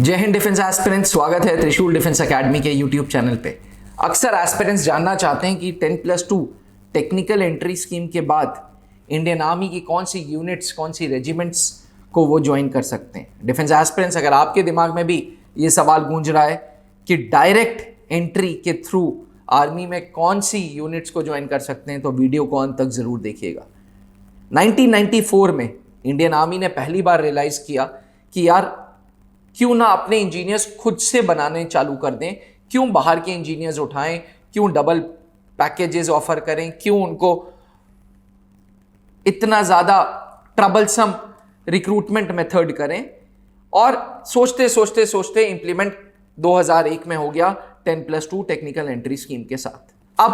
जय Hind defence aspirants, स्वागत है त्रिशूल डिफेंस एकेडमी के यूट्यूब चैनल पे। अक्सर एस्पिरेंट्स जानना चाहते हैं कि 10+2 टेक्निकल एंट्री स्कीम के बाद इंडियन आर्मी की कौन सी यूनिट्स, कौन सी रेजिमेंट्स को वो ज्वाइन कर सकते हैं। डिफेंस एस्पिरेंट्स, अगर आपके दिमाग में भी ये सवाल गूंज रहा है कि डायरेक्ट एंट्री के थ्रू आर्मी में कौन सी यूनिट्स को ज्वाइन कर सकते हैं, तो वीडियो को अंत तक ज़रूर देखिएगा। 1994 में इंडियन आर्मी ने पहली बार रियलाइज़ किया कि यार क्यों ना अपने इंजीनियर्स खुद से बनाने चालू कर दें, क्यों बाहर के इंजीनियर्स उठाएं, क्यों डबल पैकेजेस ऑफर करें, क्यों उनको इतना ज़्यादा ट्रबलसम रिक्रूटमेंट मेथड करें। और सोचते सोचते सोचते इंप्लीमेंट 2001 में हो गया 10+2 टेक्निकल एंट्री स्कीम के साथ। अब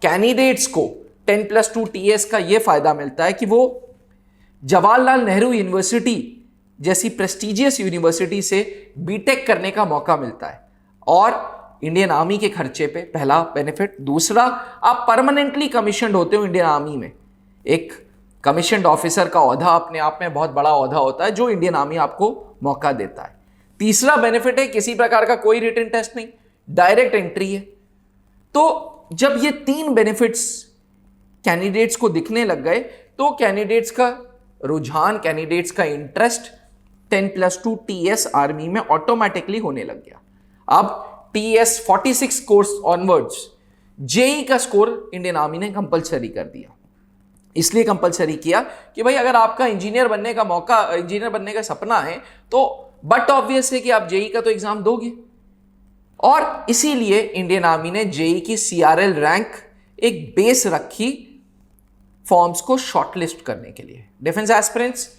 कैंडिडेट्स को 10+2 TS का यह फायदा मिलता है कि वो जवाहरलाल नेहरू यूनिवर्सिटी जैसी प्रेस्टिजियस यूनिवर्सिटी से बीटेक करने का मौका मिलता है और इंडियन आर्मी के खर्चे पे, पहला बेनिफिट। दूसरा, आप परमानेंटली कमीशन्ड होते हो इंडियन आर्मी में। एक कमीशन्ड ऑफिसर का ओहदा अपने आप में बहुत बड़ा ओहदा होता है जो इंडियन आर्मी आपको मौका देता है। तीसरा बेनिफिट है किसी प्रकार का कोई रिटन टेस्ट नहीं, डायरेक्ट एंट्री है। तो जब ये तीन बेनिफिट्स कैंडिडेट्स को दिखने लग गए तो कैंडिडेट्स का रुझान, कैंडिडेट्स का इंटरेस्ट 10+2 TS आर्मी में ऑटोमेटिकली होने लग गया। अब TS 46 कोर्स ऑनवर्ड्स जेई का स्कोर इंडियन आर्मी ने कंपलसरी कर दिया। इसलिए कंपलसरी किया कि भाई अगर आपका इंजीनियर बनने का मौका, इंजीनियर बनने का सपना है, तो बट ऑब्वियस है कि आप जेई का तो एग्जाम दोगे। और इसीलिए इंडियन आर्मी ने जेई की CRL रैंक एक बेस रखी फॉर्म्स को शॉर्टलिस्ट करने के लिए। Defence aspirants,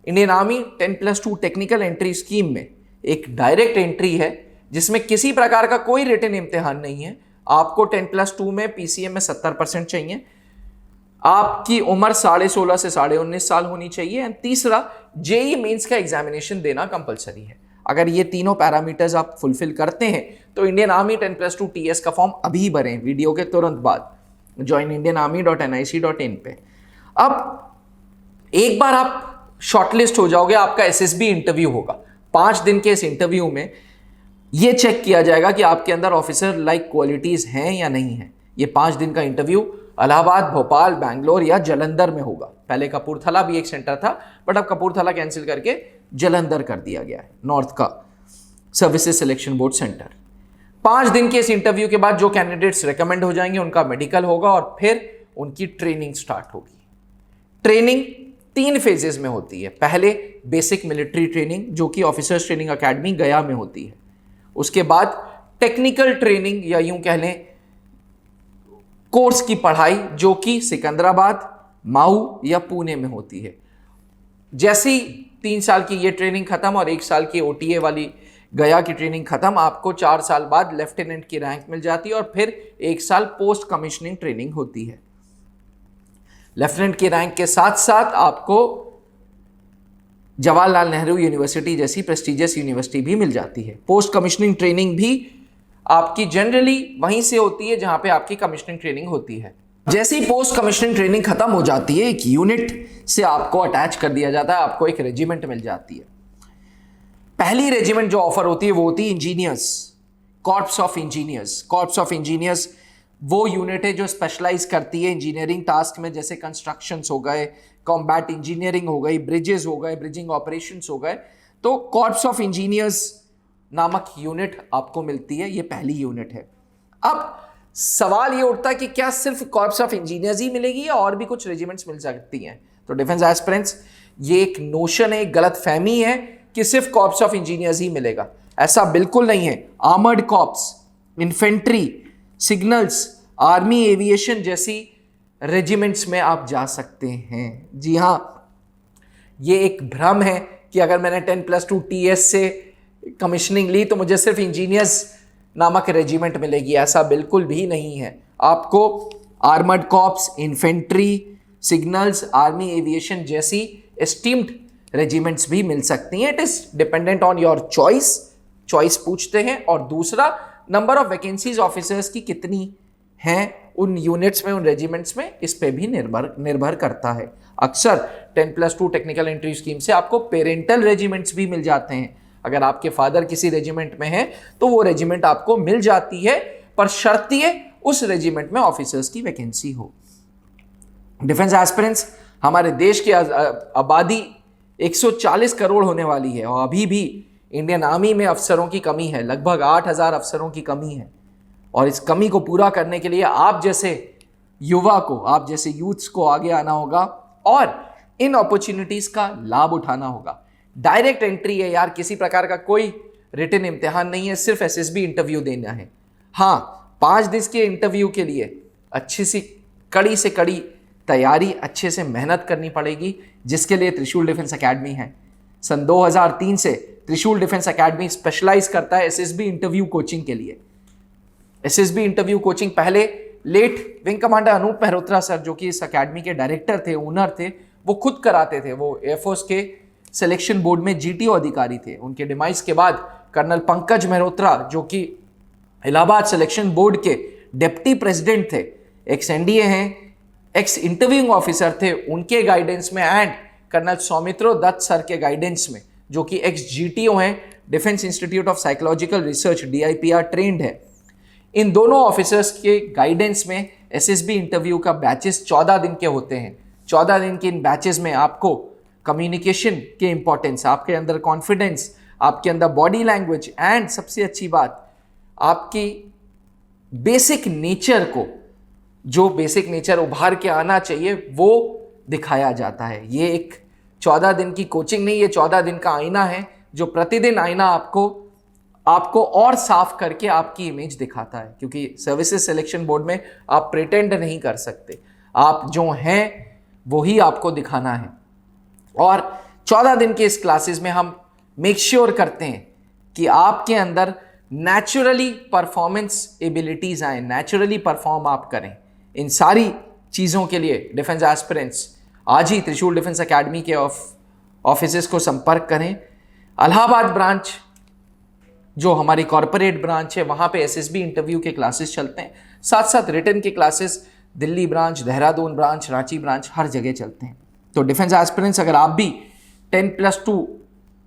Indian army 10+2 technical entry scheme में एक डायरेक्ट एंट्री है जिसमें किसी प्रकार का कोई रिटन इम्तिहान नहीं है। आपको 10+2 में PCM में 70% चाहिए, आपकी उम्र 16.5 से 19.5 साल होनी चाहिए, एंड तीसरा, जेई मेंस का एग्जामिनेशन देना कंपलसरी है। अगर ये तीनों पैरामीटर्स आप फुलफिल करते हैं तो इंडियन आर्मी 10+2 TS का फॉर्म अभी भरें वीडियो के तुरंत बाद joinindianarmy.nic.in पे। अब एक बार आप शॉर्टलिस्ट हो जाओगे, आपका SSB इंटरव्यू होगा। 5 दिन के इस इंटरव्यू में यह चेक किया जाएगा कि आपके अंदर ऑफिसर लाइक क्वालिटीज हैं या नहीं है। ये 5 दिन का इंटरव्यू इलाहाबाद, भोपाल, बैंगलोर या जलंधर में होगा। पहले कपूरथला भी एक सेंटर था, बट अब कपूरथला कैंसिल करके जलंधर कर दिया गया है, नॉर्थ का सर्विसेज सिलेक्शन बोर्ड सेंटर। 5 दिन के इस इंटरव्यू के बाद जो कैंडिडेट्स रिकमेंड हो जाएंगे उनका मेडिकल होगा और फिर उनकी ट्रेनिंग स्टार्ट होगी। ट्रेनिंग 3 फेजेस में होती है। पहले बेसिक मिलिट्री ट्रेनिंग जो कि ऑफिसर्स ट्रेनिंग एकेडमी गया में होती है। उसके बाद टेक्निकल ट्रेनिंग या यूं कह लें कोर्स की पढ़ाई जो कि सिकंदराबाद, माऊ या पुणे में होती है। जैसी 3 साल की ये ट्रेनिंग खत्म और 1 साल की OTA वाली गया की ट्रेनिंग खत्म, आपको 4 साल बाद लेफ्टिनेंट की रैंक मिल जाती है और फिर 1 साल पोस्ट कमिश्निंग ट्रेनिंग होती है। लेफ्टिनेंट की रैंक के साथ साथ आपको जवाहरलाल नेहरू यूनिवर्सिटी जैसी प्रेस्टिजियस यूनिवर्सिटी भी मिल जाती है। पोस्ट कमिश्निंग ट्रेनिंग भी आपकी जनरली वहीं से होती है जहां पे आपकी कमिश्निंग ट्रेनिंग होती है। जैसी पोस्ट कमिश्निंग ट्रेनिंग खत्म हो जाती है, एक यूनिट से आपको अटैच कर दिया जाता है, आपको एक रेजिमेंट मिल जाती है। पहली रेजिमेंट जो ऑफर होती है वो होती है engineers, corps of engineers. Corps of engineers वो यूनिट है जो स्पेशलाइज करती है इंजीनियरिंग टास्क में, जैसे कंस्ट्रक्शंस हो गए, कॉम्बैट इंजीनियरिंग हो गई, ब्रिजेस हो गए, ब्रिजिंग ऑपरेशंस हो गए। तो कॉर्प्स ऑफ इंजीनियर्स नामक यूनिट आपको मिलती है, ये पहली यूनिट है। अब सवाल ये उठता है कि क्या सिर्फ कॉर्प्स ऑफ इंजीनियर्स ही मिलेगी या और भी कुछ रेजिमेंट्स मिल सकती हैं? तो डिफेंस एस्पिरेंट्स, ये एक नोशन है, एक गलत फहमी है कि सिर्फ कॉर्प्स ऑफ इंजीनियर्स ही मिलेगा। ऐसा बिल्कुल नहीं है। Armoured corps, infantry, signals, army aviation जैसी रेजिमेंट्स में आप जा सकते हैं। जी हाँ, ये एक भ्रम है कि अगर मैंने 10+2 TS से कमिश्निंग ली तो मुझे सिर्फ इंजीनियर्स नामक रेजिमेंट मिलेगी। ऐसा बिल्कुल भी नहीं है। आपको armoured corps, infantry, signals, army aviation जैसी एस्टीम्ड रेजिमेंट्स भी मिल सकती हैं। It is dependent on your choice पूछते हैं। और दूसरा, नंबर ऑफ वैकेंसीज ऑफिसर्स की कितनी हैं उन यूनिट्स में, उन रेजिमेंट्स में, इस पे भी निर्भर करता है। अक्सर 10+2 टेक्निकल एंट्री स्कीम से आपको पेरेंटल रेजिमेंट्स भी मिल जाते हैं। अगर आपके फादर किसी रेजिमेंट में है तो वो रेजिमेंट आपको मिल जाती है, पर शर्तिए उस रेजिमेंट में ऑफिसर्स की वैकेंसी हो। डिफेंस एस्पिरेंट्स, हमारे देश की आबादी 140 करोड़ होने वाली है और अभी भी इंडियन आर्मी में अफसरों की कमी है, लगभग 8,000 अफसरों की कमी है। और इस कमी को पूरा करने के लिए आप जैसे युवा को, आप जैसे यूथ्स को आगे आना होगा और इन अपॉर्चुनिटीज का लाभ उठाना होगा। डायरेक्ट एंट्री है यार, किसी प्रकार का कोई रिटन इम्तिहान नहीं है, सिर्फ एसएसबी इंटरव्यू देना है। हाँ, 5 दिन के इंटरव्यू के लिए अच्छी सी कड़ी से कड़ी तैयारी, अच्छे से मेहनत करनी पड़ेगी, जिसके लिए त्रिशूल डिफेंस एकेडमी है। सन 2003 से त्रिशूल डिफेंस एकेडमी स्पेशलाइज करता है एसएसबी इंटरव्यू कोचिंग के लिए। एसएसबी इंटरव्यू कोचिंग पहले late wing commander Anoop Mehrotra sir, जो कि इस एकेडमी के डायरेक्टर थे, ओनर थे, वो खुद कराते थे। वो एयरफोर्स के सिलेक्शन बोर्ड में जीटीओ अधिकारी थे। उनके डिमाइस के बाद कर्नल पंकज मेहरोत्रा, जो कि इलाहाबाद सिलेक्शन बोर्ड के डिप्टी प्रेसिडेंट थे, एक्स एनडीए हैं, एक्स इंटरव्यूइंग ऑफिसर थे, उनके गाइडेंस में, and colonel Soumitra Dutt sir के गाइडेंस में, जो कि एक्स जीटीओ हैं, defence institute of psychological research DIPR trained है। इन दोनों ऑफिसर्स के गाइडेंस में एसएसबी इंटरव्यू का बैचेस 14 दिन के होते हैं। 14 दिन के इन बैचेस में आपको कम्युनिकेशन के इंपॉर्टेंस, आपके अंदर कॉन्फिडेंस, आपके अंदर बॉडी लैंग्वेज, एंड सबसे अच्छी बात, आपकी बेसिक नेचर को, जो बेसिक नेचर उभार के आना चाहिए, वो दिखाया जाता है। ये एक 14 दिन की कोचिंग नहीं, ये 14 दिन का आईना है, जो प्रतिदिन आईना आपको और साफ करके आपकी इमेज दिखाता है। क्योंकि सर्विसेज सिलेक्शन बोर्ड में आप प्रिटेंड नहीं कर सकते, आप जो हैं वही आपको दिखाना है। और 14 दिन के इस क्लासेस में हम मेक श्योर करते हैं कि आपके अंदर नेचुरली परफॉर्मेंस एबिलिटीज आए, नेचुरली परफॉर्म आप करें। इन सारी चीज़ों के लिए डिफेंस एस्पिरेंट्स आज ही त्रिशूल डिफेंस एकेडमी के ऑफिसेस को संपर्क करें। इलाहाबाद ब्रांच, जो हमारी कॉरपोरेट ब्रांच है, वहाँ पे एसएसबी इंटरव्यू के क्लासेस चलते हैं, साथ साथ रिटन के classes Delhi branch, Dehradun branch, Ranchi branch, हर जगह चलते हैं। तो डिफेंस एस्पिरेंट्स, अगर आप भी 10+2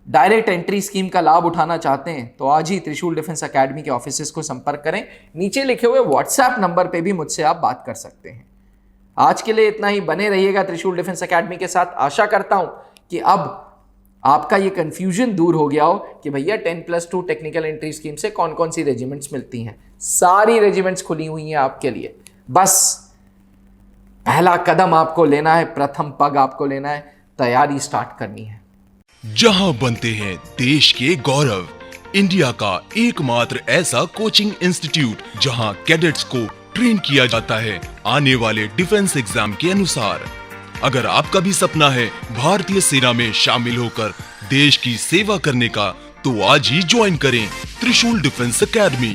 डायरेक्ट एंट्री स्कीम का लाभ उठाना चाहते हैं तो आज ही त्रिशूल डिफेंस एकेडमी के ऑफिसेस को संपर्क करें। नीचे लिखे हुए व्हाट्सएप नंबर पे भी मुझसे आप बात कर सकते हैं। आज के लिए इतना ही, बने रहिएगा त्रिशूल डिफेंस एकेडमी के साथ। आशा करता हूं कि अब आपका ये कंफ्यूजन दूर हो गया हो कि भैया 10+2 टेक्निकल एंट्री स्कीम से कौन कौन सी रेजिमेंट्स मिलती हैं। सारी रेजिमेंट्स खुली हुई हैं आपके लिए, बस पहला कदम आपको लेना है, प्रथम पग आपको लेना है, तैयारी स्टार्ट करनी है। जहां बनते हैं देश के गौरव, इंडिया का एकमात्र ऐसा कोचिंग इंस्टीट्यूट जहां कैडेट्स को ट्रेन किया जाता है आने वाले डिफेंस एग्जाम के अनुसार। अगर आपका भी सपना है भारतीय सेना में शामिल होकर देश की सेवा करने का, तो आज ही ज्वाइन करें त्रिशूल डिफेंस एकेडमी।